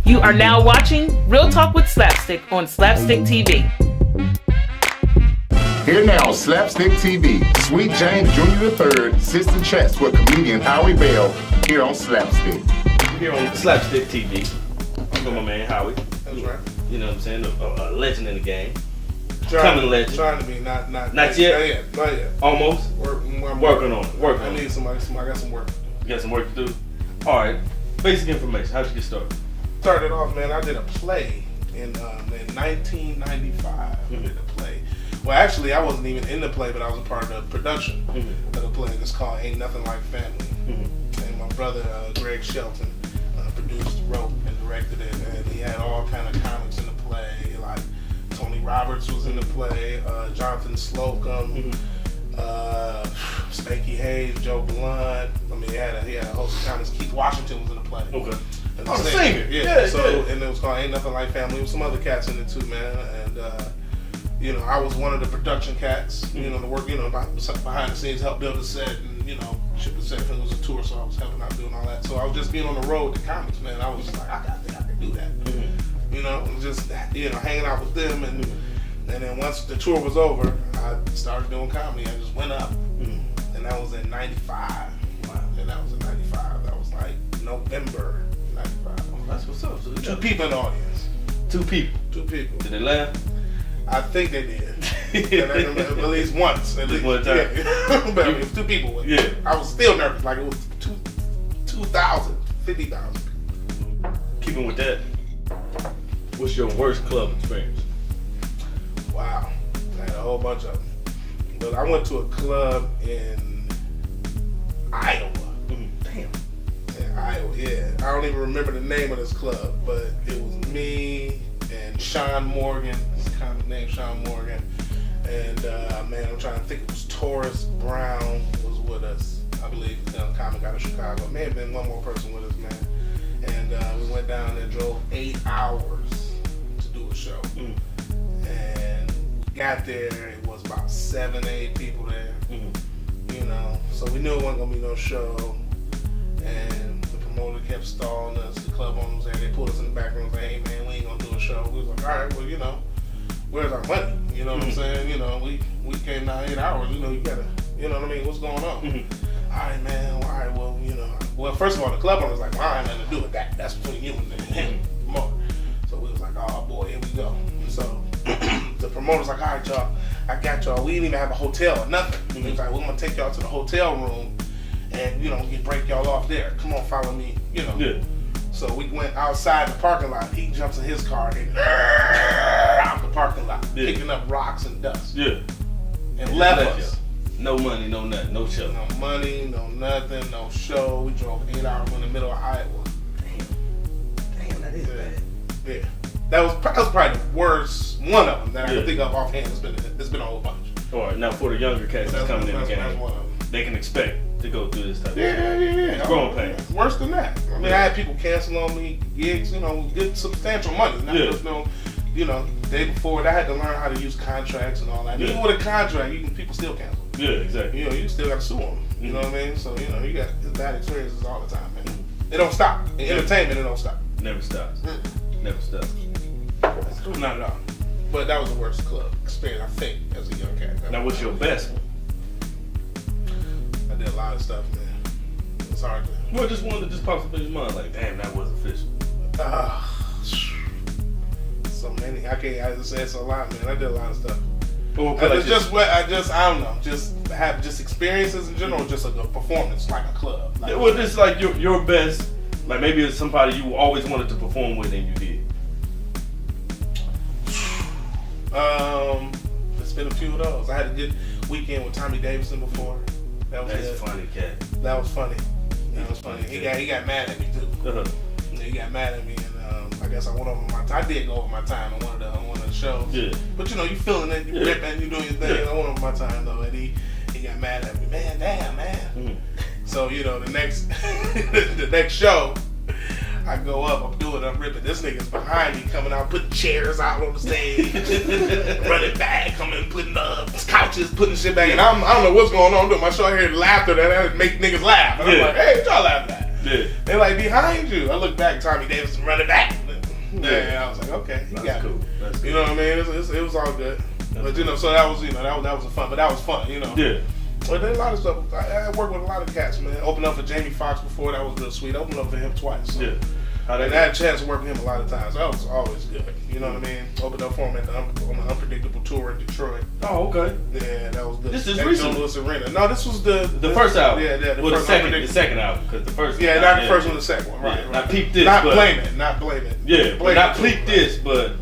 You are now watching Real Talk with SlapStik on SlapStik TV. Here now, SlapStik TV. Sweet James Jr. III sits and chats with comedian Howie Bell here on SlapStik. Here on SlapStik TV. I'm with my man Howie. That's right. You know what I'm saying? A legend in the game. Coming legend. Trying to be, not yet. Not yet. Almost. I'm working on it. I need somebody. I got some work. You got some work to do. All right. Basic information. How'd you get started? Started off, man. I did a play in 1995. I did a play. Well, actually, I wasn't even in the play, but I was a part of the production of the play. It's called Ain't Nothing Like Family. And my brother, Greg Shelton, produced, wrote, and directed it. And he had all kind of comics in the play. Like Tony Roberts was in the play, Jonathan Slocum, Spanky Hayes, Joe Blunt. I mean, he had a host of comics. Keith Washington was in the play. Okay. And the singer. Yeah. And it was called Ain't Nothing Like Family. There was some other cats in it too, man. And you know, I was one of the production cats. You know, the work. You know, behind the scenes, help build the set, and you know, ship the set. It was a tour, so I was helping out doing all that. So I was just being on the road to comics, man. I was just like, I think I can do that. You know, just hanging out with them, and then once the tour was over, I started doing comedy. I just went up, and that was in '95. Wow. And that was in '95. That was like November '95. That's what's up. So Two people in the audience. Two people. Did they laugh? I think they did. At least once. At least one time. Yeah. But it was two people. Yeah. I was still nervous. Like it was 2,000, 50,000. Keeping with that, what's your worst club experience? Wow. I had a whole bunch of them. But I went to a club in Iowa. Damn. In Iowa, yeah. I don't even remember the name of this club, but it was me and Sean Morgan. This kind of name, Sean Morgan. And man, I'm trying to think. It was Taurus Brown was with us. I believe the comic out of Chicago. May have been one more person with us, man. And we went down there, drove 8 hours to do a show. And got there, it was about 7, 8 people there. You know, so we knew it wasn't gonna be no show. And the promoter kept stalling us. The club owners there, they pulled us in the back room and said, "Hey man, we ain't gonna do a show." We was like, "All right, well, you know, where's our money?" You know what I'm saying? You know, we came down 8 hours. You know, you gotta, you know what I mean? What's going on? All right, man. All right, well, you know. Well, first of all, the club owner was like, "Well, I ain't nothing to do with that. That's between you and him." So we was like, "Oh boy, here we go." So the promoter's like, "All right, y'all, I got y'all. We didn't even have a hotel or nothing." He was like, "We're gonna take y'all to the hotel room, and you know, we can break y'all off there. Come on, follow me." You know. Yeah. So we went outside the parking lot. He jumps in his car and out the parking lot, picking up rocks and dust. Yeah. And left us. No money, no nothing, no show. No money, no nothing, no show. We drove 8 hours in the middle of Iowa. Damn, that is bad. Yeah. That was probably the worst one of them that I can think of offhand. It's been a whole bunch. All right, now for the younger cats that's coming in the game, they can expect to go through this type of thing. Yeah. Growing pains. Worse than that. I mean, I had people cancel on me gigs, you know, good substantial money. Not just no, you know, day before, I had to learn how to use contracts and all that. Even with a contract, people still cancel. Yeah, exactly. You know, you still got to sue them. You know what I mean? So, you know, you got bad experiences all the time, man. It don't stop. In entertainment, it don't stop. Never stops. Never stops. Not at all. But that was the worst club experience, I think, as a young cat. Now, what's your best one? I did a lot of stuff, man. It's hard to. Well, just one that just pops up in your mind, like, damn, that was official. So many. I just say it's a lot, man. I did a lot of stuff. Well, I don't know. Just have experiences in general, just like a performance, like a club. Like, well, just like your best, like maybe it's somebody you always wanted to perform with and you did. There's been a few of those. I had a good weekend with Tommy Davidson before. That's funny, cat. That was funny. He got mad at me too. He got mad at me, and I guess I went over my time. I did go over my time on one of the shows. Yeah. But you know, you feeling it, you ripping, you doing your thing. Yeah. I went over my time though, and he got mad at me. Man, damn, man. So you know, the next show, I go up, I'm ripping. This nigga's behind me, coming out, putting chairs out on the stage, running back, coming, putting couches, putting shit back. And I don't know what's going on. I'm doing my show, I hear laughter that make niggas laugh. And I'm like, hey, what y'all laughing at? Yeah. They're like, behind you. I look back, Tommy Davidson running back. Yeah, I was like, okay, he got That's it. cool. That's cool. You know what I mean? It was all good. But so that was that was a fun. But that was fun. Yeah. But there's a lot of stuff. I worked with a lot of cats, man. Opened up for Jamie Foxx before. That was real sweet. I opened up for him twice. So. Yeah. And I had a chance to work with him a lot of times. That was always good. You know what I mean? Opened up for him on the Unpredictable tour in Detroit. Oh, okay. Yeah, that was good. This is at recent. Joe Louis Arena. No, this was the first album. Yeah, The second album, because the first. Yeah, not the first one, the second one. Right. Yeah, not peep this. Not but, blame it. Not blame it. Yeah, but blame not it peep too, this, but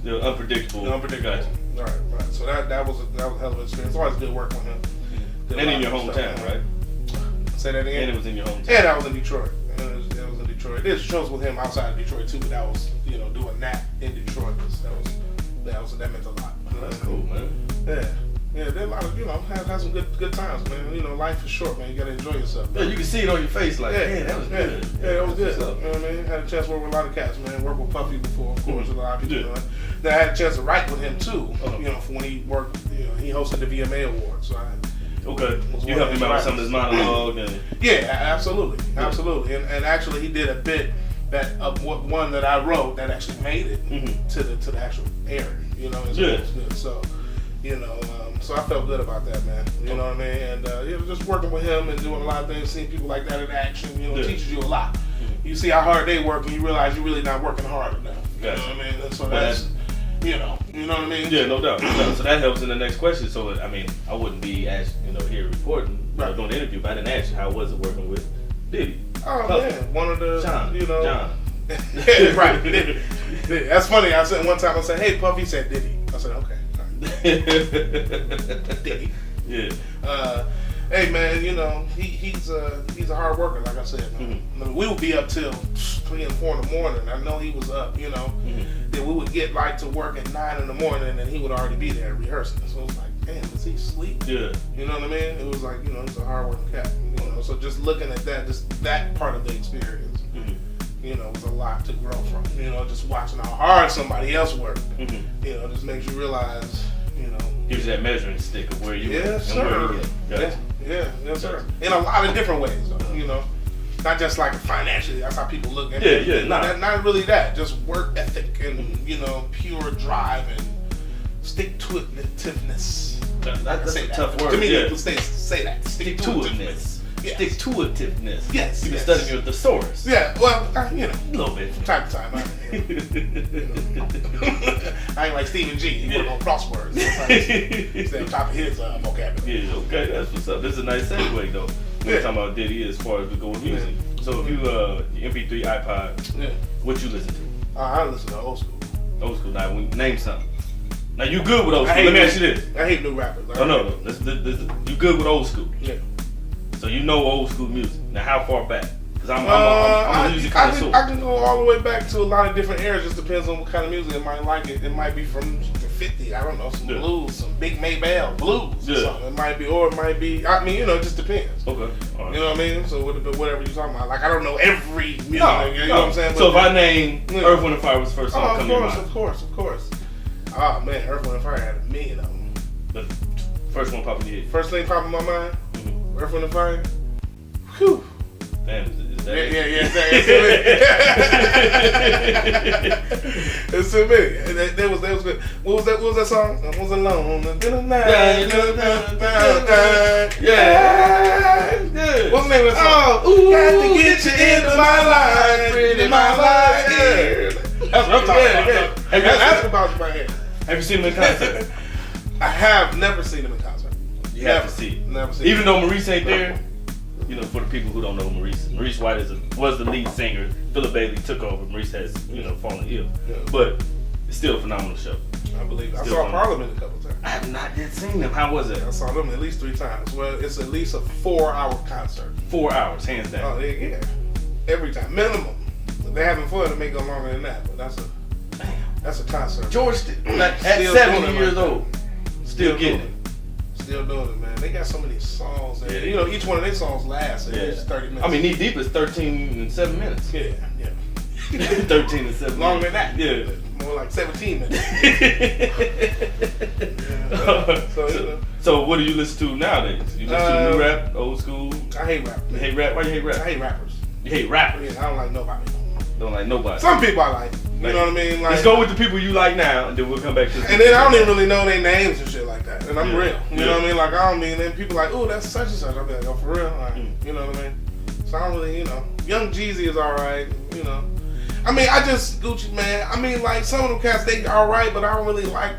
the Unpredictable. Unpredictable. Right. So that was a hell of an experience. It's always good working with him. And in your hometown, right? Say that again. And it was in your hometown. Yeah, that was in Detroit. It was in Detroit. There's shows with him outside of Detroit too, but that was doing that in Detroit. That meant a lot. That's cool, man. Yeah. Yeah, there's a lot of, have some good times, man. Life is short, man. You gotta enjoy yourself. Yeah, you can see it on your face, like, man, that was good. Yeah, that was good. You know what I mean? Had a chance to work with a lot of cats, man. Worked with Puffy before, of course, a lot of people. Yeah. Then I had a chance to write with him too. For when he worked, he hosted the VMA Awards. So Okay. You helped him out with some of his monologue and. Yeah, absolutely. And actually, he did a bit one that I wrote that actually made it to the actual air. It was good. So. So I felt good about that, man. You know what I mean? And just working with him and doing a lot of things, seeing people like that in action, teaches you a lot. You see how hard they work, and you realize you're really not working hard enough. You know what I mean? And so that's, you know what I mean? Yeah, no doubt. So that helps in the next question. So I mean, I wouldn't be asked, here recording, doing the interview, but I didn't ask you how was it working with Diddy. Oh man, one of the, John. yeah, right. Diddy. That's funny. I said one time, I said, "Hey, Puff," he said Diddy. I said, "Okay." Diddy. Yeah. Hey man, he's a hard worker, like I said. Man. I mean, we would be up till 3 and 4 in the morning. I know he was up. Then we would get to work at 9 in the morning, and he would already be there rehearsing. So it was like, damn, does he sleep? Yeah. You know what I mean? It was like, he's a hard working cat. So just looking at that, just that part of the experience, was a lot to grow from. Just watching how hard somebody else worked. Just makes you realize, Gives you that measuring stick of where you yes, and sir. where you at. Yes, sir. In a lot of different ways, though, Not just like financially, that's how people look at it. Not really that. Just work ethic and, pure drive and stick-to-itiveness. That's a tough word. To me, people say that. Stick-to-itiveness. Yes. Stick-to-itiveness. Yes. You've been studying your thesaurus. Yeah, well, A little bit. from time to time. I ain't like Stephen G. He work on crosswords. Stay on top of his vocabulary. Yeah, okay, that's what's up. This is a nice segue, though. We're talking about Diddy as far as we go with music. So if you, MP3, iPod, what you listen to? I listen to old school. Old school. Now, name something. Now, you good with old school. Let me ask you this. I hate new rappers. No. You good with old school. Yeah. So you know old school music. Now, how far back? Because I'm a music connoisseur. I can go all the way back to a lot of different eras. Just depends on what kind of music it might like. It might be from the 50s. I don't know, some blues, some Big Maybell blues or something. It might be. I mean, it just depends. Okay. All right. You know what I mean? So whatever you're talking about. Like, I don't know every music. You know what I'm saying? So if I name Earth, Wind & Fire was the first song coming to mind. Of course. Oh man, Earth, Wind & Fire had a million of them. The first one popping in your head. First thing popping in my mind, Earth, Wind & Fire. Whew. Damn, is that It's too many. That was good. What was that song? I was alone. Yeah. What's the name of that song? Oh, got to get you into my life, into my life. Yeah. That's what I'm talking about. That's about my head. Have you seen him in concert? I have never seen him in concert. You have to see it. Never seen Even though Maurice ain't there, for the people who don't know Maurice White was the lead singer. Philip Bailey took over. Maurice has, fallen ill. Yeah. But it's still a phenomenal show. I believe it. I saw Parliament a couple times. I have not yet seen them. How was it? I saw them at least 3 times. Well, it's at least a 4-hour concert. 4 hours, hands down. Oh, yeah. Every time. Minimum. If they're having fun, it may go longer than that, but that's a concert. George, at 70 years old, still getting it. Still doing it, man. They got so many songs. And, each one of their songs lasts at least 30 minutes. I mean, Knee Deep is 13 and 7 minutes. Yeah. 13 and 7 Longer minutes. than that. Yeah. More like 17 minutes. So what do you listen to nowadays? You listen to new rap, old school? I hate rap. You hate rap? Why you hate rap? I hate rappers. You hate rappers? Yeah, I don't like nobody. Don't like nobody. Some people I like. You know what I mean? Like, let's go with the people you like now, and then we'll come back to. And then I don't even really know their names and shit like that. And I'm real. You Yeah. know what I mean? Like I don't mean. Then people like, oh, that's such and such. I'll be like, oh, for real? All right. You know what I mean? So I don't really, you know. Young Jeezy is alright. You know. I mean, I just Gucci man. I mean, like some of them cats, they alright, but I don't really like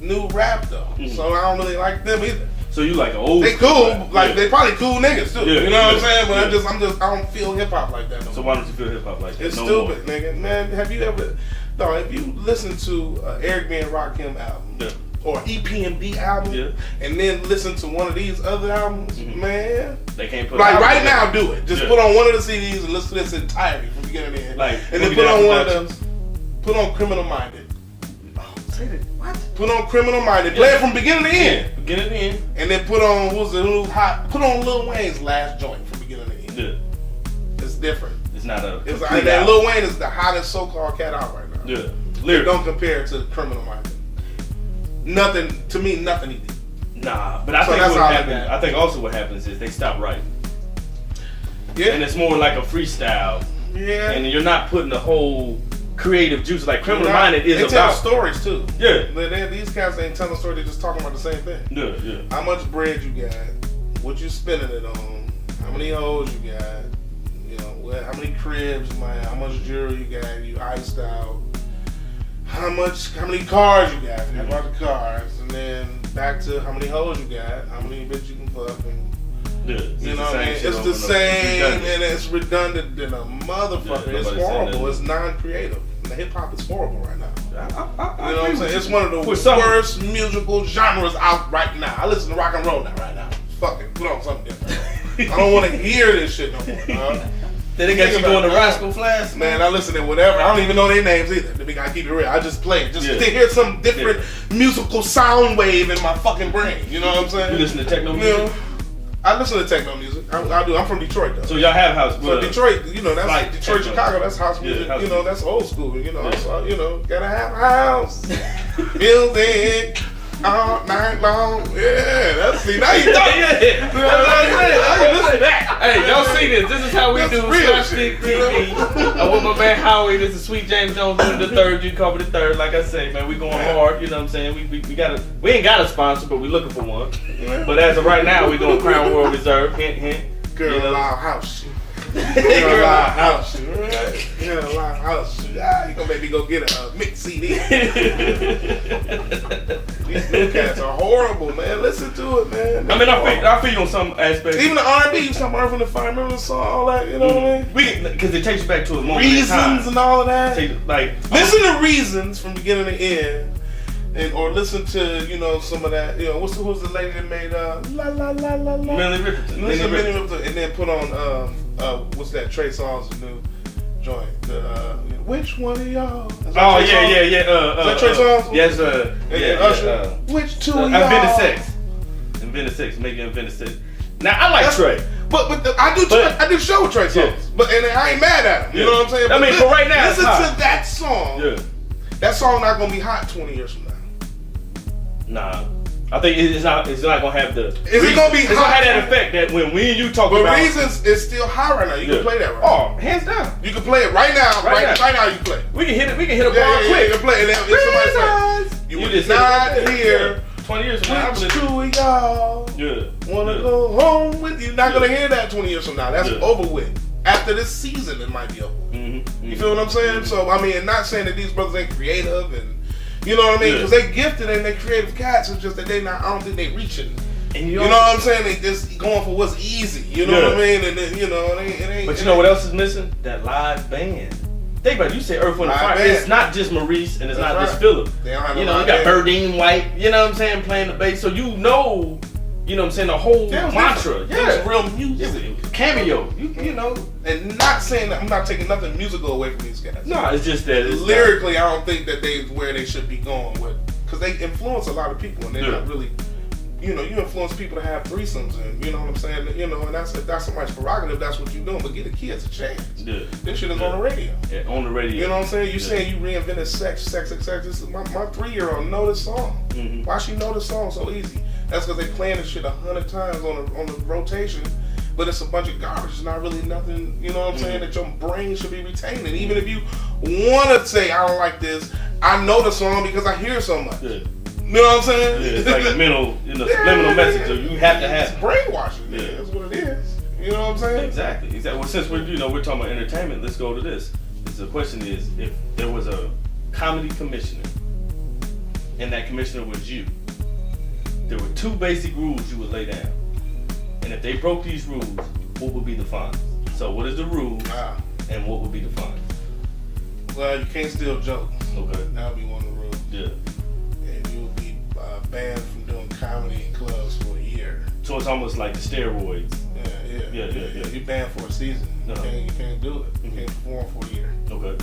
new rap though. So I don't really like them either. So you like an old? They cool, like they probably cool niggas too. Yeah, You know what I'm saying? But yeah. I don't feel hip hop like that no So more. why don't you feel hip hop like that? It's no stupid, more? nigga. Man, have you ever? No, if you listen to Eric B and Rakim album Yeah. or EPMD album, Yeah. and then listen to one of these other albums, man. They can't put Like it out right there. now, do it. Just Yeah. put on one of the CDs and listen to this entirely from beginning to end. Like, and then Boogie put Down on one of Productions. them. Put on Criminal Minded. Say that. What? Put on Criminal Minded. Play it from beginning to end. Get it in. And then put on who's hot. Put on Lil Wayne's last joint from beginning to end. Yeah. It's different. It's not a. It's complete that album. Lil Wayne is the hottest so-called cat out right now. Yeah. It Lyrics. don't compare to Criminal Minded. Nothing to me. Nothing he did. Nah, but I So think that's what all happens. that. I think also what happens is they stop writing, Yeah. and it's more like a freestyle, Yeah. and you're not putting the whole creative juice like Criminal Minded is they tell about. stories too. Yeah. These cats ain't telling stories. They just talking about the same thing. Yeah, yeah. How much bread you got? What you spending it on? How many hoes you got? You know, how many cribs, man? How much jewelry you got? You iced out? How many cars you got? How about the cars? And then back to how many hoes you got? How many bitches you can fuck? And, Yeah. It's you the know what I mean? same shit It's over the and over. same, Redundant. and it's redundant than a motherfucker. Yeah, It's nobody's saying horrible. that. It's non-creative. The hip hop is horrible right now. I You know what agree I'm with saying? you. It's one of the For some- worst musical genres out right now. I listen to rock and roll now, right now. Fuck it, put on something different. I don't want to hear this shit no more, dog. Then they got Think you doing about the it. Rascal Flatts, Man, I listen to whatever. I don't even know their names either. To be, I keep it real. I just play it. Just Yeah. to hear some different musical sound wave in my fucking brain. You know what I'm saying? You listen to techno You music? know, I listen to techno music. I do. I'm from Detroit though. So y'all have house. So Detroit, you know, that's like Detroit, techno. Chicago. That's house Yeah, music. house you know, music. that's old school. You know, Yeah. so, you know, gotta have a house, music all night long. Yeah, that's see now you talking. Yeah. You know what I'm saying? I can listen to that. Hey, y'all see this? This is how we That's do real SlapStik shit, you know? TV. I'm with my man Howie. This is Sweet James Jones doing the third. You cover the third. Like I say, man, we going hard. You know what I'm saying? We ain't got a sponsor, but we looking for one. But as of right now, we doing Crown World Reserve. Hint, hint. Girl, You know? loud house shit. Girl, loud house shit. Right? Girl, loud house shit. Ah, you gonna make me go get a mix CD. These new cats are horrible, man. Listen to it, man. I mean, I feel you on some aspects. Even the R&B, you talking about from the Fire, remember the song, all that, you know what I mean? Because it takes you back to a moment in time. Reasons and all of that. Like, Listen to Reasons from beginning to end, and or listen to some of that. You know, who's the lady that made La La La La La? Millie Ripperton. Listen to Millie Ripperton, and then put on what's that? Trey Songz new joint. Which one of y'all? Is that Oh Trey Songz? yeah. Is that Trey Songz? Yes, And Usher. Which two of y'all? Invented sex. Invented sex. Make it invented sex. Now I like Trey. But I do show with Trey Songz, Yeah. but and I ain't mad at him. You know what I'm saying? I mean, for right now, it's listen hot. to that song. Yeah. That song not gonna be hot 20 years from now. Nah. I think it's not gonna have the. Is it gonna be It's gonna hot? have that effect that when me and you talk But about. Reasons is still hot right now. You can play that right now. Oh, hands down. You can play it right now. Right Right now you can play it. We can hit it. We can hit a bar Yeah, you quick. can play it. If somebody play it. You would just not hit it. hear 20 years from now. I which believe- two of y'all Yeah. wanna go home with you. Not gonna hear that 20 years from now. That's Yeah. over with. After this season, it might be over. You feel what I'm saying? So I mean, not saying that these brothers ain't creative and you know what I mean, because they gifted and they creative cats. It's just that they not. I don't think they reaching. And You know what I'm saying? They just going for what's easy. You know what I mean? And then, it ain't. But you know what else is missing? That live band. Think about it. You say Earth, Wind, and Live Fire. band. It's not just Maurice and it's That's not just right. Phillip. They don't have You no know, you live got band. Burdine White. You know what I'm saying? Playing the bass. So you know what I'm saying? The whole Yeah, it was mantra. different. Yeah. It was real music. Cameo. You know. And not saying that I'm not taking nothing musical away from these guys. No, it's just that it's Lyrically, I don't think that they where they should be going with, because they influence a lot of people and they're not really. You influence people to have threesomes, and you know what I'm saying. And that's somebody's prerogative. That's what you're doing. But give the kids a chance. Yeah. This shit is on the radio. Yeah, on the radio. You know what I'm saying? You saying you reinvented sex. This is my 3-year-old know this song. Why she know this song so easy? That's because they playing this shit 100 times on the rotation but it's a bunch of garbage. It's not really nothing, you know what I'm saying, that your brain should be retaining. Even if you want to say, I don't like this, I know the song because I hear so much. Yeah. You know what I'm saying? Yeah, it's like a mental, subliminal message. So you have to have it's brainwashing. Yeah, that's what it is. You know what I'm saying? Exactly. Well, since we're talking about entertainment, let's go to this. The question is, if there was a comedy commissioner, and that commissioner was you, there were 2 basic rules you would lay down, and if they broke these rules, what would be the fines? So, what is the rule, and what would be the fines? Well, you can't steal jokes. Okay. That would be one of the rules. Yeah. And you would be banned from doing comedy in clubs for a year. So it's almost like the steroids. Yeah. You're banned for a season. Uh-huh. You can't do it. You can't perform for a year. Okay.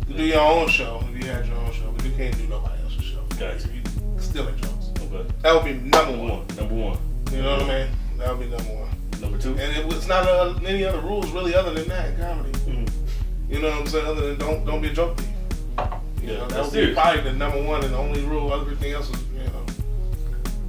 You do your own show if you had your own show, but you can't do nobody else's show. Gotcha. You stealing jokes. Okay. That would be number one. Number one. You know what I mean? That would be number one. Number 2. And it's not any other rules really other than that in comedy. Mm-hmm. You know what I'm saying? Other than don't be a joke thief. You know, that would be probably the number one and the only rule. Everything else is,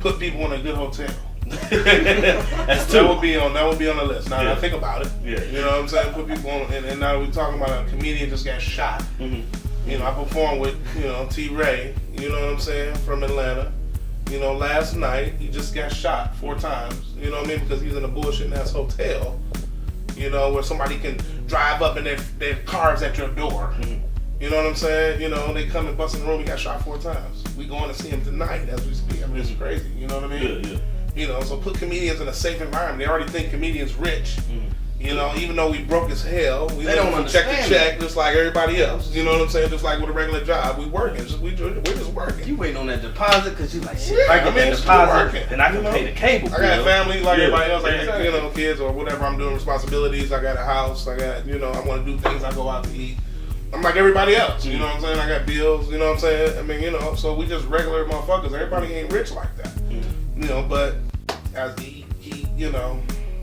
put people in a good hotel. That's 2. That would be on the list. Now I think about it. Yeah. You know what I'm saying? Put people on, and now we're talking about a comedian just got shot. Mm-hmm. I performed with T. Ray. You know what I'm saying, from Atlanta. Last night he just got shot 4 times. You know what I mean? Because he's in a bullshit ass hotel. Where somebody can drive up in their cars at your door. Mm-hmm. You know what I'm saying? They come and bust in the room. He got shot 4 times. We going to see him tonight as we speak. I mean, it's crazy. You know what I mean? Yeah. So put comedians in a safe environment. They already think comedians rich. Even though we broke as hell, we They don't live from check to understand check, just like everybody else. You know what I'm saying? Just like with a regular job, we working. We're just working. You waiting on that deposit because you like, shit, Yeah, I get that it's deposit, working, and I can pay the cable bill. I got family like everybody else. I got exactly. kids or whatever. I'm doing responsibilities. I got a house. I got I want to do things. I go out to eat. I'm like everybody else. You know what I'm saying? I got bills. You know what I'm saying? I mean, so we just regular motherfuckers. Everybody ain't rich like that. But as he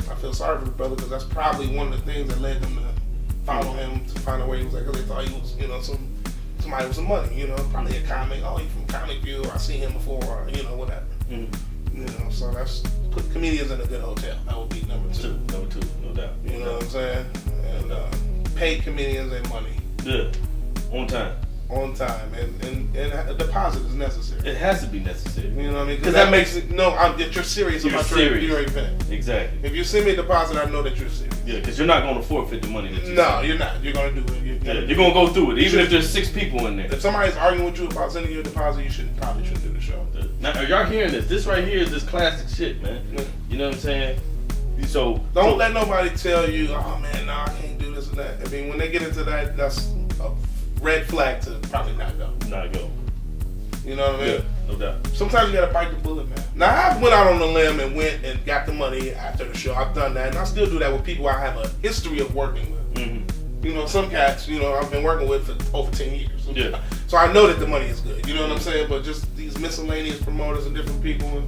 I feel sorry for the brother because that's probably one of the things that led them to follow him to find a way. He was like, because they thought he was, somebody with some money, probably a comic. Oh, he's from Comic View. I seen him before, or, whatever. So that's put comedians in a good hotel. That would be number 2. Number 2, no doubt. You know what I'm saying? And pay comedians their money. Yeah. On time. On time, and a deposit is necessary. It has to be necessary. You know what I mean? Because that makes it. You're serious about your event. Exactly. If you send me a deposit, I know that you're serious. Yeah, because you're not going to forfeit the money that you No, send. you're not. You're going to do it. You're going to go through it, even if there's 6 people in there. If somebody's arguing with you about sending you a deposit, you probably shouldn't do the show. Now, are y'all hearing this? This right here is this classic shit, man. Yeah. You know what I'm saying? So Don't let nobody tell you, oh man, no, I can't do this and that. I mean, when they get into that, that's a red flag to probably not go. Not go. You know what I mean? Yeah, no doubt. Sometimes you gotta bite the bullet, man. Now I went out on a limb and went and got the money after the show. I've done that, and I still do that with people I have a history of working with. Mm-hmm. Some cats, I've been working with for over 10 years. Yeah. So I know that the money is good. You know what I'm saying? But just these miscellaneous promoters and different people, and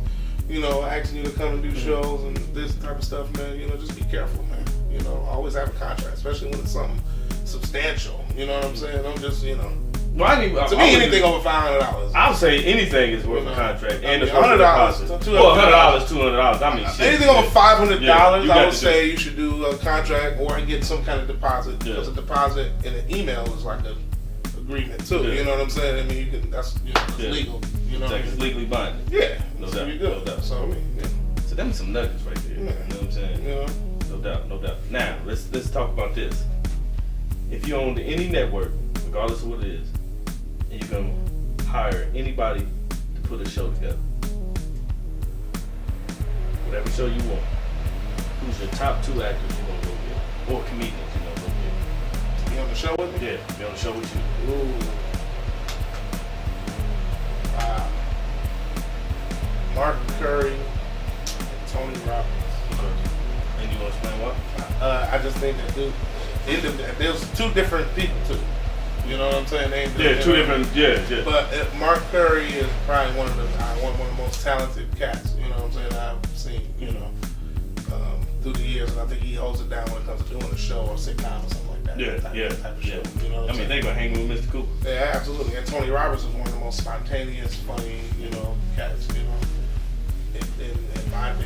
asking you to come and do shows and this type of stuff, man. Just be careful, man. Always have a contract, especially when it's something substantial. You know what I'm saying? I'm just, Well, to me, anything over $500. I would say anything is worth a contract, and it's $100, $100, $200. I mean, shit. Anything over $500, Yeah, I would say you should do a contract or get some kind of deposit. Because a deposit in an email is like an agreement too. Yeah. You know what I'm saying? I mean, that's it's legal. You know, it's legally binding. Yeah, No so doubt. you're good. No doubt. So I mean, So them some nuggets right there. Yeah. You know what I'm saying? No doubt, no doubt. Now let's talk about this. If you own any network, regardless of what it is, and you can hire anybody to put a show together, whatever show you want, who's your top 2 actors you're gonna go get, or comedians you're gonna go get? be on the show with me. Yeah, be on the show with you. Ooh. Wow. Mark Curry and Tony Robbins. And you want to explain why? I just think that there's 2 different people too. You know what I'm saying? Yeah, 2 different. Yeah. But Mark Curry is probably one of the most talented cats. You know what I'm saying? I've seen. Through the years, and I think he holds it down when it comes to doing a show or sitcom or something like that. Yeah. Type of show. You know what I'm saying? they're gonna hang with Mr. Cooper. Yeah, absolutely. And Tony Roberts is one of the most spontaneous, funny, cats, in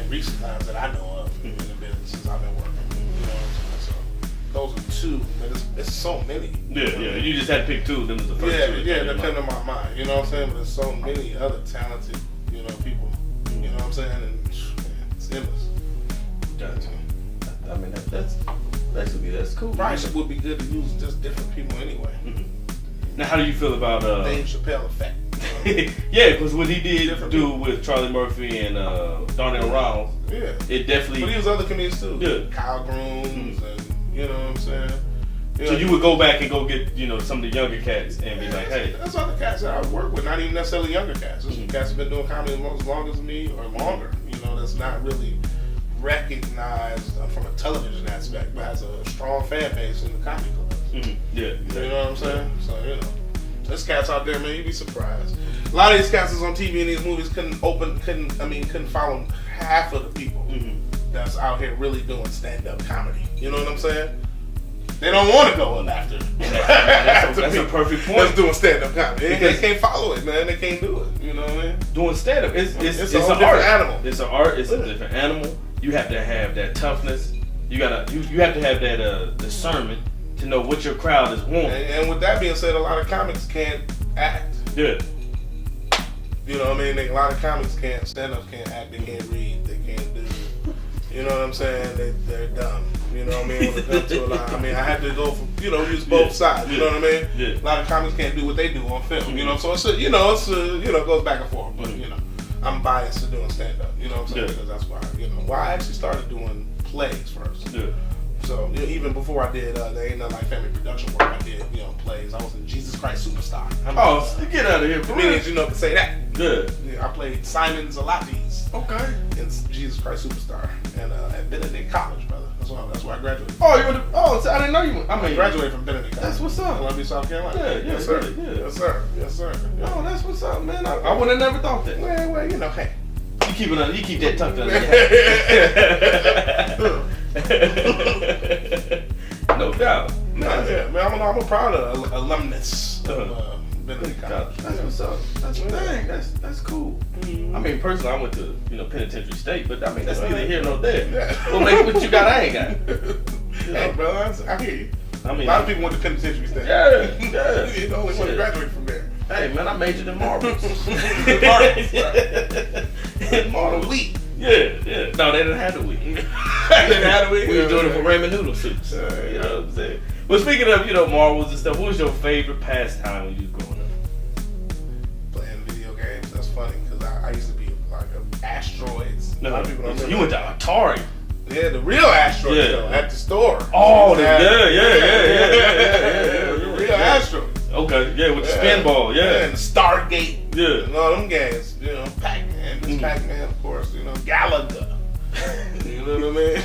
recent times that I know of in the business. since I've been working. You know what I'm saying? So those are two, but it's so many. Yeah. You just had to pick two. Them was the first two. Yeah, that come to my mind. You know what I'm saying? But there's so many other talented, people. You know what I'm saying? And man, it's endless. Gotcha. I mean, that's basically that's cool. Probably would be good to use just different people anyway. Mm-hmm. Now, how do you feel about Dave Chappelle effect? Yeah, because what he did do with Charlie Murphy and Darnell Rounds, it definitely. But he was other comedians too. Yeah. Kyle Grooms and you know what I'm saying. So you would go back and go get some of the younger cats and be like, hey. That's other cats that I work with, not even necessarily younger cats. There's some cats that have been doing comedy as long as me or longer. That's not really recognized from a television aspect, but has a strong fan base in the comedy clubs. Yeah, exactly. You know what I'm saying? So there's cats out there, man. You'd be surprised. A lot of these cats that's on TV in these movies couldn't follow half of the people that's out here really doing stand-up comedy. You know what I'm saying? They don't want to go after. That's a perfect point. That's doing stand-up comedy. They can't follow it, man. They can't do it. You know what I mean? Doing stand-up, it's a an different art. Animal. It's an art. It's a different animal. You have to have that toughness. You have to have that discernment to know what your crowd is wanting. And with that being said, a lot of comics can't act. Yeah. You know what I mean? A lot of comics stand-ups can't act. They can't read. They can't do. You know what I'm saying? They're dumb. You know what I mean? When it comes to a lot, I had to go from use both sides. You know what I mean? Yeah. A lot of comics can't do what they do on film. You know, so it's it goes back and forth. But I'm biased to doing stand-up. You know what I'm saying? Because that's why I actually started doing plays first. Yeah. So even before I did the Ain't Nothing Like Family production work, I did plays. I was in Jesus Christ Superstar. Get out of here, comedians can say that. Yeah. I played Simon Zalatis. Okay. In Jesus Christ Superstar and at Benedict College, brother. That's where I graduated. So I didn't know you went. I graduated from Benedict College. That's what's up. Columbia, South Carolina. Yeah, yes, sir. Yeah. Yes, sir. Yeah. Oh, that's what's up, man. I would have never thought that. Well, hey. You keep that tucked under your No doubt. Man, I'm a proud alumnus of Benedict College. That's what's up. That's cool. Mm-hmm. I mean, personally, I went to penitentiary state, but that's neither here nor there. Yeah. Well, make what you got, I ain't got. Hey, brother, I hear you. I mean, a lot of people went to penitentiary state. Yeah. You're the only one to graduate from there. Hey, man, I majored in marbles. In marble wheat. Yeah. No, they didn't have the wheat. They didn't have the wheat? We were doing it for ramen noodle soups. You know what I'm saying? But speaking of, marbles and stuff, what was your favorite pastime when you was growing up? Playing video games. That's funny, because I used to be like asteroids. No, a lot of people don't remember. You went to Atari. Yeah, the real asteroids though, at the store. Oh, yeah. The real asteroids. Okay, yeah, with the spin ball, yeah. And the Stargate. Yeah. And all them games. Pac-Man. Pac-Man, of course. Galaga. You know what I mean?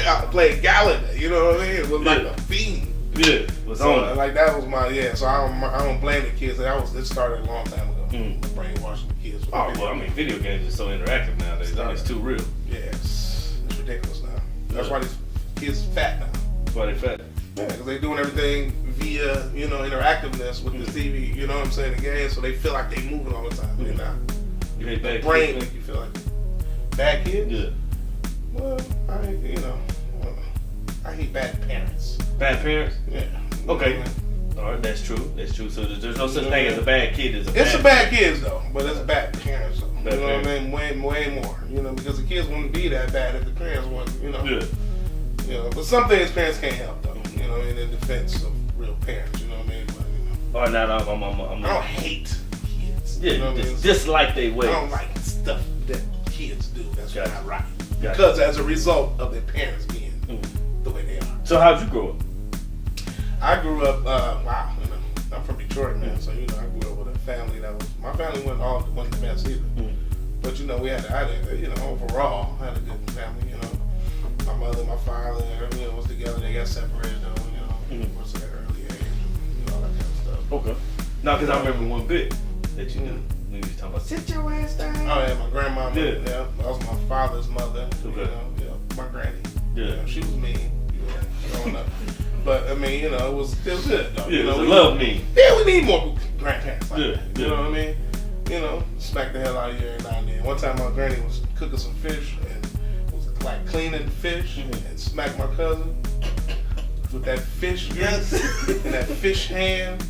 I played Galaga. You know what I mean? It was like a fiend. Yeah. So like that was my So I don't blame the kids. It started a long time ago. Brainwashing the kids. Oh well, video games are so interactive nowadays. It's too real. Yeah, it's ridiculous now. That's why these kids are fat now. That's why they're fat. Yeah, because they're doing everything via interactiveness with the TV. You know what I'm saying? The game, so they feel like they moving all the time. They're not. You hate bad brain kids? make you feel like bad kids. Yeah. Well, I hate bad parents. Bad parents? Yeah. Okay. All right, that's true. So there's no such thing as a bad kid. It's a bad kids though, but it's bad parents though. Bad what I mean? Way more. Because the kids wouldn't be that bad if the parents weren't. Yeah. But some things parents can't help though. In defense of real parents. You know what I mean? But, all right, now I don't hate kids. Yeah. Dislike they ways. I don't like stuff that kids do. That's Gotcha. not right. Gotcha. Because as a result of their parents being the way they are. So how'd you grow up? I grew up. I'm from Detroit, man. So I grew up with a family my family wasn't the best either. But we had overall had a good family. My mother, my father, was together. They got separated though. Of course at an early age, all that kind of stuff. Okay. Now, because I remember one bit that you did when you was talking about sit your ass down. Oh yeah, my grandmama. Yeah. That was my father's mother. Okay. My granny. Yeah. She was mean. Growing up. But it was good though. Yeah, we love me. Yeah, we need more grandparents. Like that. Yeah. You know what I mean? Smack the hell out of you every now and then. One time my granny was cooking some fish and it was a like cleaning fish and smack my cousin with that fish grease and that fish hand.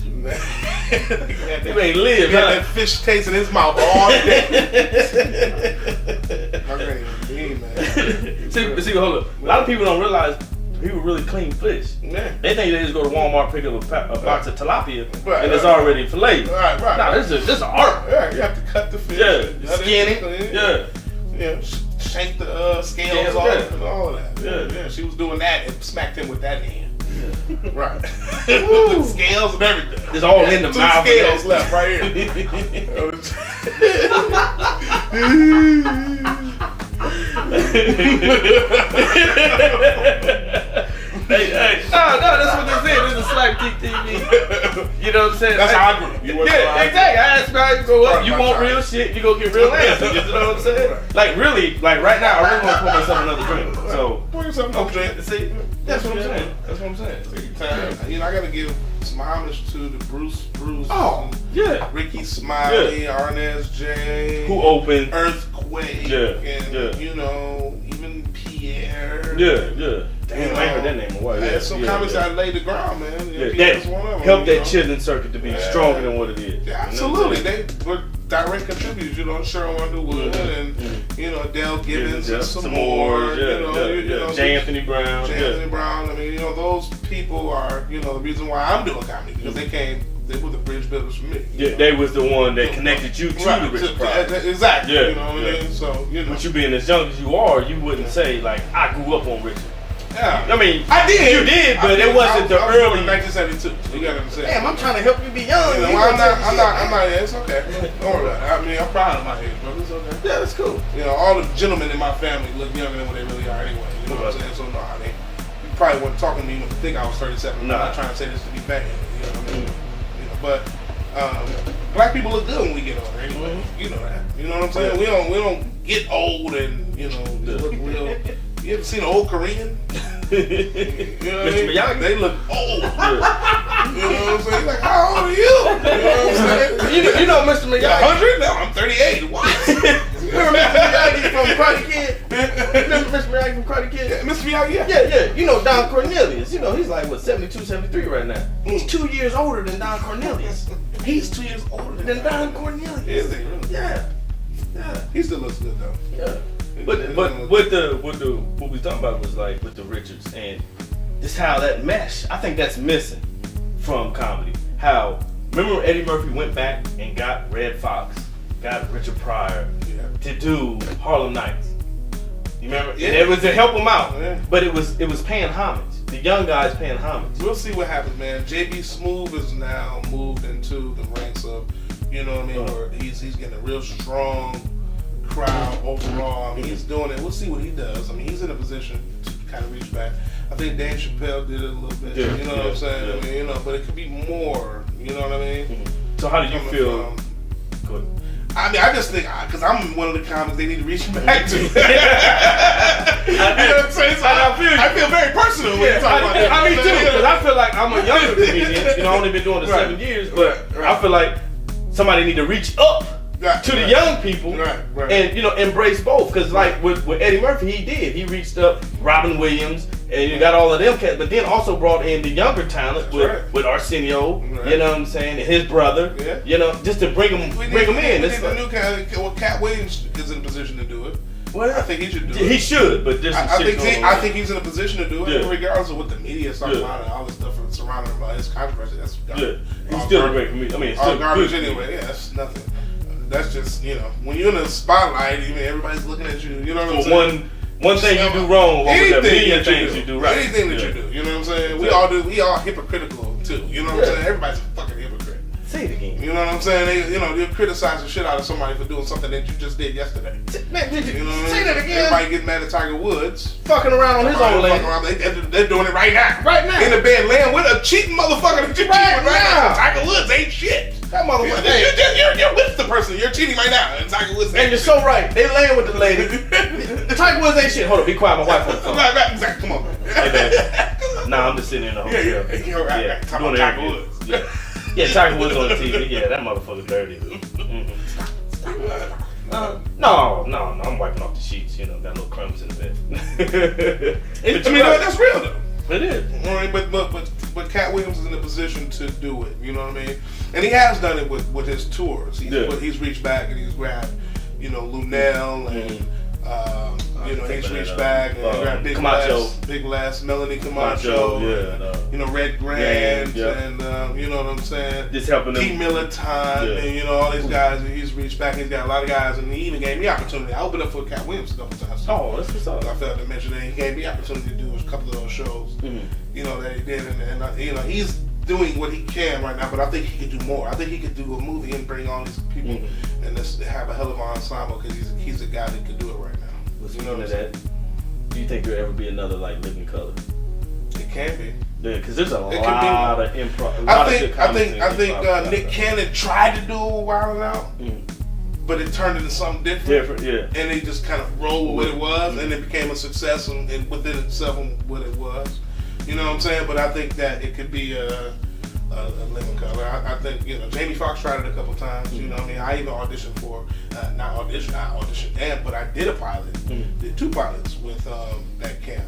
He ain't live, had huh? that fish taste in his mouth all day. Man. See, hold up. A lot of people don't realize people really clean fish. Yeah. They think they just go to Walmart, pick up a box of tilapia, Right, and it's right. already filleted. Right. Nah, this is an art. Yeah, you have to cut the fish. Yeah, skin it. Yeah. Shank the scales off and all of that. Yeah. She was doing that and smacked him with that hand. Right. The scales and everything. It's all in the 2 mouth. scales left right here. Hey, no, that's what they said. This is SlapStik TV. You know what I'm saying? That's how I grew up. Yeah, exactly. I asked how you grow up. You want real shit, you go get real answers. You know what I'm saying? Like really, like right now, I really want to pour myself another drink. So, pour yourself another drink. See, that's what I'm saying. That's what I'm saying. You know, I gotta give some homage to the Bruce. Oh, yeah. Ricky Smiley, Arnez J. Who opened Earthquake. And, you know, even Pierre. Yeah. Damn, I heard that name a while. There's some comics that laid the ground, man. That helped that chilling circuit to be stronger than what it is. Yeah, absolutely. They were direct contributors, you know, Cheryl Underwood and, you know, Dale Gibbons and some more. You know, J. Anthony Brown. I mean, you know, those people are, you know, the reason why I'm doing comedy, because they were the bridge builders for me. Yeah, they was the one that connected you to the Rich Pride. Exactly. Yeah, you know what I mean? So, you know. With you being as young as you are, you wouldn't say, like, I grew up on Richard. Yeah. I mean, I did. You did, but it wasn't the early. 1972. You gotta understand. Damn, I'm trying to help you be young. You know, I'm not. Yeah, it's okay. Don't worry about it. I mean, I'm proud of my age, brother. It's okay. Yeah, that's cool. You know, all the gentlemen in my family look younger than what they really are anyway. You know what I'm saying? So no, I mean, you probably wasn't talking to me when you think I was 37. No. I'm not trying to say this to be bad. You know what I mean? You know, but black people look good when we get older anyway. You know that. You know what I'm saying? We don't get old and look real. You ever seen an old Korean? You know what I mean? Miyagi? They look old. You know what I'm saying? Like, how old are you? You know what I'm saying? You know Mr. Miyagi. 100? No, I'm 38. What? Remember Mr. Miyagi from Karate Kid? Remember Mr. Miyagi from Karate Kid? Yeah, Mr. Miyagi, Yeah. You know Don Cornelius. You know, he's like, what, 72, 73 right now. He's 2 years older than Don Cornelius. He's 2 years older Than Don Cornelius. Is he really? Yeah. He still looks good though. Yeah. But what we talking about was like with the Richards and just how that mesh. I think that's missing from comedy. How remember Eddie Murphy went back and got Red Fox, got Richard Pryor to do Harlem Nights. You remember? Yeah. And it was to help him out, but it was paying homage. The young guys paying homage. We'll see what happens, man. JB Smoove is now moved into the ranks of, you know what I mean, where he's getting a real strong crowd overall. I mean, he's doing it. We'll see what he does. I mean, he's in a position to kind of reach back. I think Dan Chappelle did it a little bit. You know what I'm saying? Yeah. I mean, you know, but it could be more. You know what I mean? So how do you feel? Good. I mean, I just think, because I'm one of the comics they need to reach back to. You know what I'm saying? So I feel very personal when you talk about that. I mean, too, because I feel like I'm a younger comedian. You know, I've only been doing it 7 years, but I feel like somebody need to reach up to the young people and, you know, embrace both. Because like with Eddie Murphy, he did. He reached up Robin Williams and you got all of them cats, but then also brought in the younger talent with Arsenio, you know what I'm saying, and his brother, you know, just to bring them in. We need the new kind of, well, Cat Williams is in a position to do it. Well, I think he should do it. He should, but just I think he's in a position to do it, regardless of what the media is talking about and all this stuff surrounding him about his controversy. That's garbage. He's still a great comedian. I mean, it's still garbage anyway. Yeah, that's nothing. That's just, you know, when you're in the spotlight, even everybody's looking at you. You know what I'm saying? One thing you do wrong, what was a million things you do right. Anything that you do, you know what I'm saying? We all hypocritical too. You know what I'm saying? Everybody's a fucking hypocrite. Say it again. You know what I'm saying? They'll criticize the shit out of somebody for doing something that you just did yesterday. Man, did you know say that again? Everybody getting mad at Tiger Woods. Fucking around on his own lane. They're doing it right now. Right now. In the bed laying with a cheating motherfucker that you're cheating right now. Tiger Woods ain't shit. That motherfucker. You're with the person. You're cheating right now. And Tiger Woods ain't and you're so right. They laying with the lady. Tiger Woods ain't shit. Hold on. Be quiet. My wife on the phone. Right. Exactly. Come on. Hey, man. Nah, I'm just sitting in the hotel. You're right. Talking about Tiger Woods. Yeah, Tiger Woods on the TV. Yeah, that motherfucker dirty. No, I'm wiping off the sheets. You know, got little crumbs in the bed. That's real though. It is. Right, but Cat Williams is in a position to do it. You know what I mean? And he has done it with his tours. He's reached back and he's grabbed, Lunel and he's reached back and grabbed Big Les, Melanie Camacho, Red Grand, and you know what I'm saying? Just helping them. T. Militant, and all these guys. He's reached back. He's got a lot of guys, and he even gave me opportunity. I opened up for Cat Williams a couple times. Oh, that's what's up. I failed to mention that he gave me opportunity to do a couple of those shows. That he did, and he's doing what he can right now, but I think he could do more. I think he could do a movie and bring all these people and just have a hell of an ensemble because he's a guy that could do it right now. Speaking of that, do you think there'll ever be another like Living Color? It can be. Yeah, because there's a lot of improv. I think Nick Cannon tried to do a Wild 'N Out, but it turned into something different. And they just kind of rolled with what it was, and it became a success and within itself what it was. You know what I'm saying? But I think that it could be a Living Color. I think Jamie Foxx tried it a couple times. You know what I mean? I even auditioned for I auditioned, but I did a pilot. Did 2 pilots with that camp,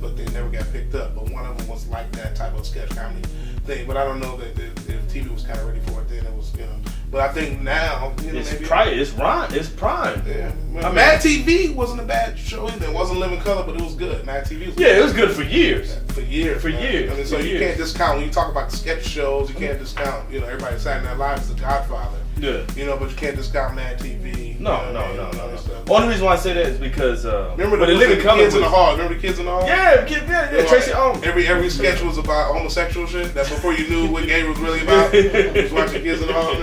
but they never got picked up. But one of them was like that type of sketch comedy thing. But I don't know that if TV was kind of ready for it then. It was But I think now it's maybe it's prime. Yeah, Mad TV wasn't a bad show either. It wasn't Living Color, but it was good. Mad TV was good. It was good for years. For years. I mean, so you can't discount when you talk about the sketch shows. You can't discount everybody Saturday Night Live is the Godfather. Yeah. But you can't discount Mad TV. No. Only reason why I say that is because remember the Living Color Kids in the Hall. Remember the Kids in the Hall? Yeah. Tracy Ullman. Every sketch was about homosexual shit. That before you knew what gay was really about, you was watching Kids in the Hall.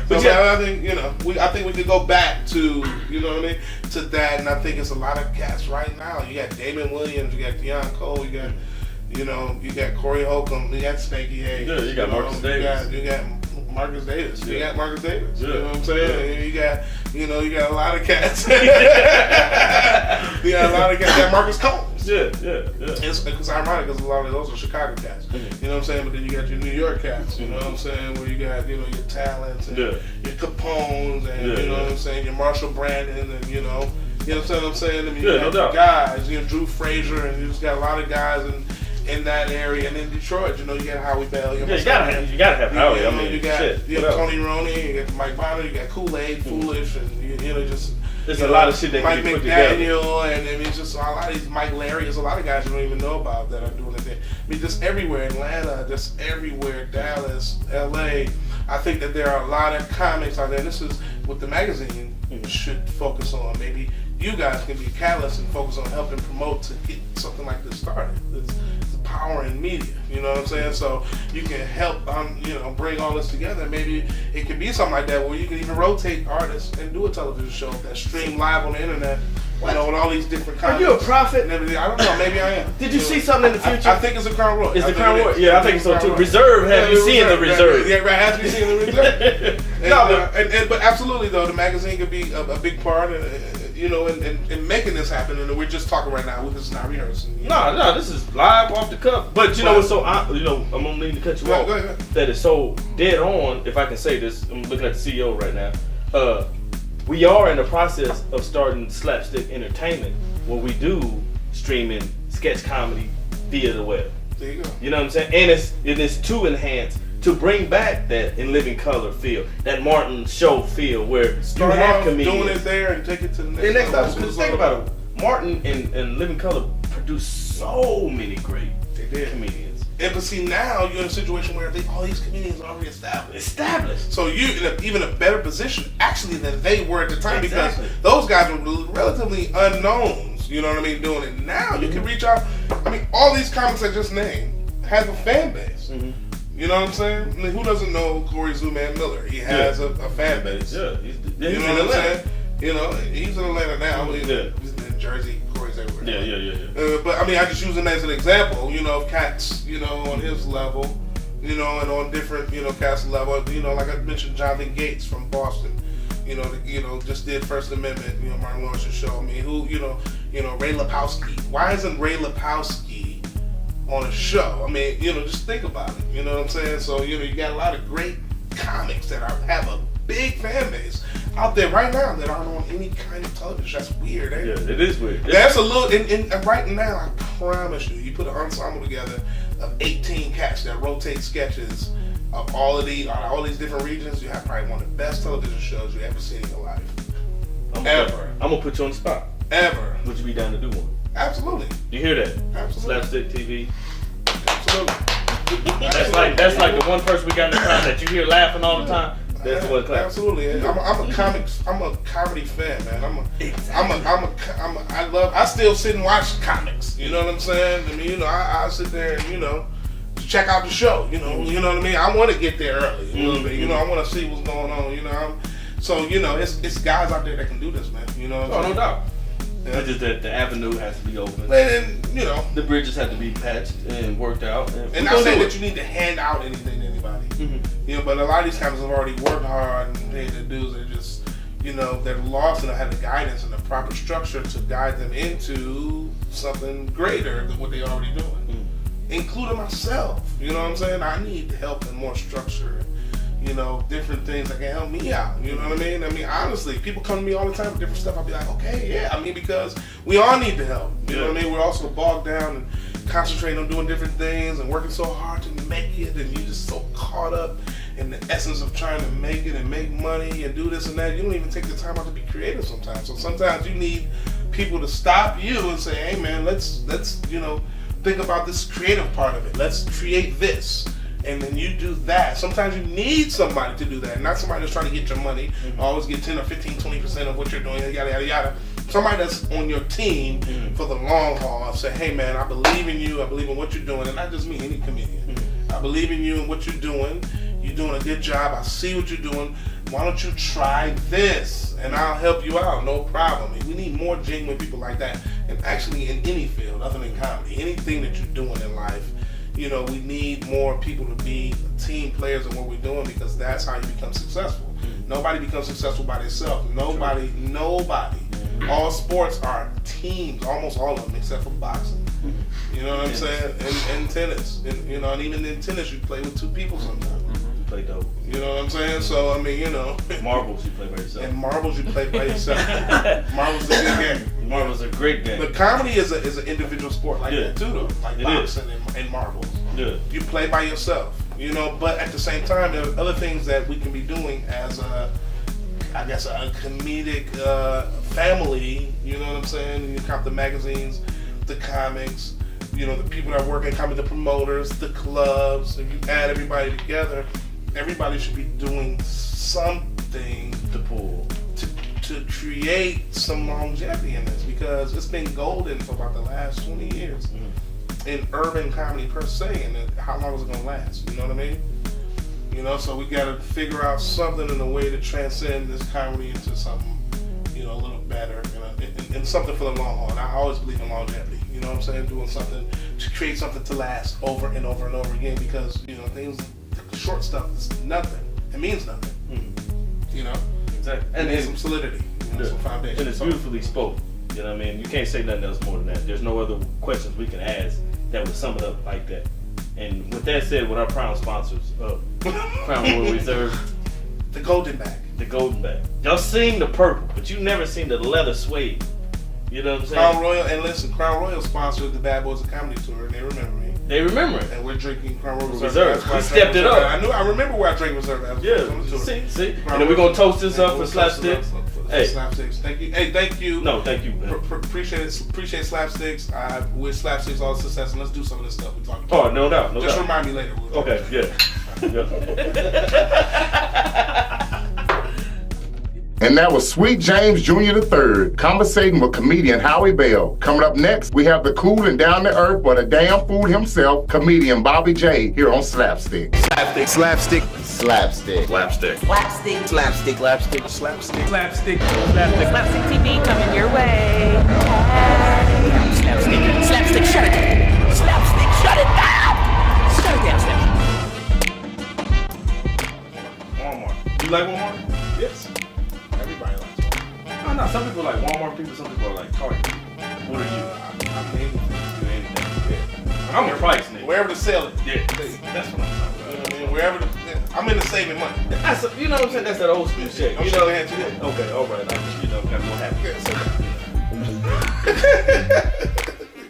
But I think I think we could go back to to that, and I think it's a lot of cats right now. You got Damon Williams, you got Deion Cole, you got you got Corey Holcomb, you got Snakey A. Yeah, you got Marcus Davis. You got Marcus Davis. Yeah. You got Marcus Davis. Yeah. You know what I'm saying? Yeah. You got a lot of cats. You got a lot of cats. You got Marcus Combs. Yeah. It's ironic because a lot of those are Chicago cats. You know what I'm saying? But then you got your New York cats. You know what I'm saying? Where you got your Talents and your Capones and you know what I'm saying? Your Marshall Brandon and you know what I'm saying? I mean, you got guys. Drew Frazier and you just got a lot of guys in that area, and in Detroit, you got Howie Bell. You gotta have Howie. You got Tony Roney, you got Mike Bonner, you got Kool-Aid, Foolish, and there's a lot of shit that Mike can be put McDaniel, and I mean, it's just a lot of these Mike Larry. There's a lot of guys you don't even know about that are doing it. I mean, just everywhere, Atlanta, just everywhere, Dallas, LA. I think that there are a lot of comics out there. This is what the magazine should focus on. Maybe you guys can be a catalyst and focus on helping promote to get something like this started. It's power in media, you know what I'm saying? So you can help, bring all this together. Maybe it could be something like that where you can even rotate artists and do a television show that's streamed live on the internet. With all these different kinds. Are you a prophet? And everything. I don't know. Maybe I am. Did you see something in the future? I think it's a Crown Royal. It's the Crown Royal. Yeah, I think so too. Reserve. Have you seen the Reserve? Yeah, right. Have you seen the Reserve? But absolutely though, the magazine could be a big part, in making this happen. And we're just talking right now. We're just not rehearsing. No, this is live off the cuff. But what's so? I'm gonna need to cut you off. Go ahead. That is so dead on. If I can say this, I'm looking at the CEO right now. We are in the process of starting SlapStik Entertainment, where we do streaming sketch comedy via the web. There you go. You know what I'm saying? And it's to enhance, to bring back that In Living Color feel, that Martin Show feel, where start you have off comedians doing it there and take it to the next level. Because think about it, Martin and Living Color produced so many great comedians. And but see, now you're in a situation where all these comedians are already established. So you're in even a better position, actually, than they were at the time, because those guys were relatively unknowns. You know what I mean? Doing it now, you can reach out. I mean, all these comics I just named have a fan base. You know what I'm saying? I mean, who doesn't know Corey Zooman Miller? He has a fan base. Yeah, he's you know what I'm saying? He's in Atlanta now. He's in Jersey. Everywhere. Yeah. But I mean, I just use him as an example, of cats, on his level, and on different, cats level. Like I mentioned, Jonathan Gates from Boston, just did First Amendment, Martin Lawrence's show. I mean, Ray Lapowski. Why isn't Ray Lapowski on a show? I mean, just think about it. You know what I'm saying? So, you got a lot of great comics that have a big fan base. out there right now that aren't on any kind of television. That's weird, ain't it? Yeah, it is weird. That's a little, and right now, I promise you put an ensemble together of 18 cats that rotate sketches of all these different regions, you have probably one of the best television shows you ever seen in your life. Ever. I'm gonna put you on the spot. Ever. Would you be down to do one? Absolutely. You hear that? Absolutely. SlapStik TV. Absolutely. That's like the one person we got in the crowd that you hear laughing all the time. That's what class. Absolutely. I'm a comedy fan, man. I still sit and watch comics. You know what I'm saying? I mean, I sit there and, check out the show. You know what I mean? I want to get there early. You know what I mean? I want to see what's going on. So it's guys out there that can do this, man. You know what I'm saying? No doubt. Yeah. It's just that the avenue has to be open. And the bridges have to be patched and worked out. And not saying that you need to hand out anything to anybody. Mm-hmm. But a lot of these comics have already worked hard, and the dudes are just, they're lost and don't have the guidance and the proper structure to guide them into something greater than what they're already doing. Including myself. You know what I'm saying? I need help and more structure. Different things that can help me out. You know what I mean? I mean, honestly, people come to me all the time with different stuff. I'll be like, okay, yeah. I mean, because we all need the help. You know what I mean? We're also bogged down and concentrating on doing different things and working so hard to make it, and you're just so caught up in the essence of trying to make it and make money and do this and that. You don't even take the time out to be creative sometimes. So sometimes you need people to stop you and say, hey man, let's think about this creative part of it. Let's create this. And then you do that. Sometimes you need somebody to do that. Not somebody that's trying to get your money. Always get 10 or 15, 20% of what you're doing, yada, yada, yada. Somebody that's on your team for the long haul. Say, hey man, I believe in you. I believe in what you're doing. And not just me, any comedian. I believe in you and what you're doing. You're doing a good job. I see what you're doing. Why don't you try this? And I'll help you out. No problem. We need more genuine people like that. And actually in any field other than comedy. Anything that you're doing in life. We need more people to be team players in what we're doing, because that's how you become successful. Nobody becomes successful by themselves. Nobody. All sports are teams, almost all of them, except for boxing. You know what I'm saying? And tennis. And even in tennis, you play with two people sometimes. You play dope. You know what I'm saying? So, I mean, Marbles, you play by yourself. And marbles, you play by yourself. Marbles is a good game. Marbles is a great game. But comedy is an individual sport like that too, though. Like boxing and marbles. Yeah. You play by yourself, but at the same time, there are other things that we can be doing as a comedic family, you know what I'm saying? You count the magazines, the comics, the people that work in comedy, the promoters, the clubs. If you add everybody together, everybody should be doing something to pull. To create some longevity in this, because it's been golden for about the last 20 years in urban comedy per se, and how long is it gonna last? You know what I mean? So we gotta figure out something in a way to transcend this comedy into something, a little better, and something for the long haul. And I always believe in longevity. You know what I'm saying? Doing something to create something to last over and over and over again, because things, the short stuff is nothing. It means nothing. Exactly. And there's some solidity, some foundation. And it's beautifully spoken. You know what I mean? You can't say nothing else more than that. There's no other questions we can ask that would sum it up like that. And with that said, with our prime sponsors, Crown Royal Reserve, the Golden Bag. The Golden Bag. Y'all seen the purple, but you never seen the leather suede. You know what I'm saying? Crown Royal, and listen, Crown Royal sponsored the Bad Boys of Comedy Tour, and they remember me. They remember it. And we're drinking Crown Royal Reserve. We stepped it up. I remember where I drank Reserve. See? And then we're going to toast this up for SlapStik. Hey, SlapStik. Thank you. Hey, thank you. No, thank you. Appreciate SlapStik. I wish SlapStik all the success, and let's do some of this stuff we talked about. Oh, no doubt. Just remind me later. Okay, yeah. And that was Sweet James Jr. III, conversating with comedian Howie Bell. Coming up next, we have the cool and down to earth, but a damn fool himself, comedian Bobby J, here on SlapStik. SlapStik. SlapStik. SlapStik. SlapStik. SlapStik. SlapStik. SlapStik. SlapStik. SlapStik TV coming your way. SlapStik. SlapStik, shut it down. SlapStik, shut it down. Shut it down, SlapStik. Walmart. You like Walmart? Yes. Everybody likes Walmart. Oh, no, some people like Walmart people, some people are like Target. What are you? I'm anything. I'm a price nigga. Wherever the sale is. Yeah, that's what I'm talking about. You know what I mean? Wherever I'm into saving money. That's you know what I'm saying. That's that old school shit. I'm You know. shaking hands with Okay, all right. I'm got more happy.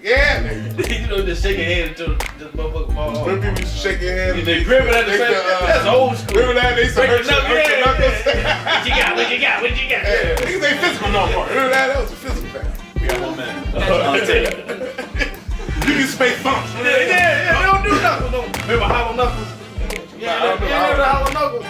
Yeah, nigga. You know, just shake your hand until this motherfucker fall off. When people used to shake your hand, They grip it at the same time. That's old school. Remember that? They used to hurt your knuckles. What you got? What you got? What you got? Yeah, niggas ain't physical no more. Remember that? That was a physical thing. We got 1 minute. You need space bumps. Yeah. We don't do knuckles. No. Remember hollow knuckles? Yeah, remember hollow knuckles?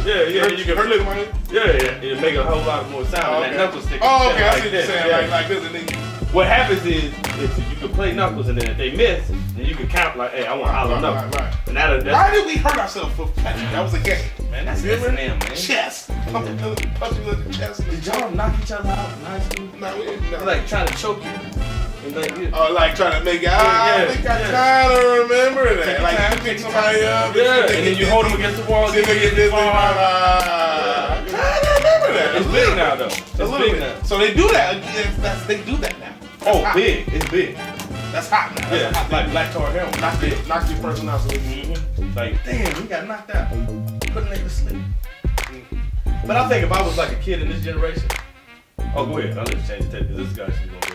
Yeah. You can flip them. Yeah. It make a whole lot more sound than that knuckle stick. Oh, okay. I see what you're that. saying. Yeah. Like this, and then you. What happens is, if you can play knuckles, and then if they miss, then you can count like, hey, I want hollow knuckles. Right. And that's Why did we hurt ourselves for catching? That was a game. man, that's S&M, man. Chest. Punching the chest. Did y'all knock each other out in high school? No, we didn't. No. Like trying to choke you. And like, Oh, like trying to make it. I think I kind of remember that. Like you pick somebody up. and then you hold them against the wall. See if they get this. I kind of remember that. It's big now, though. A It's little big bit. now. So they do that. They do that now. That's Oh, hot. big. It's big. That's hot now. Yeah, That's a hot like thing. black tar heroin. Knock your person out. So Like, damn, we got knocked out. Put a nigga to sleep. But I think if I was like a kid in this generation. Oh, go ahead. I'll let you change the tape because this guy's gonna go.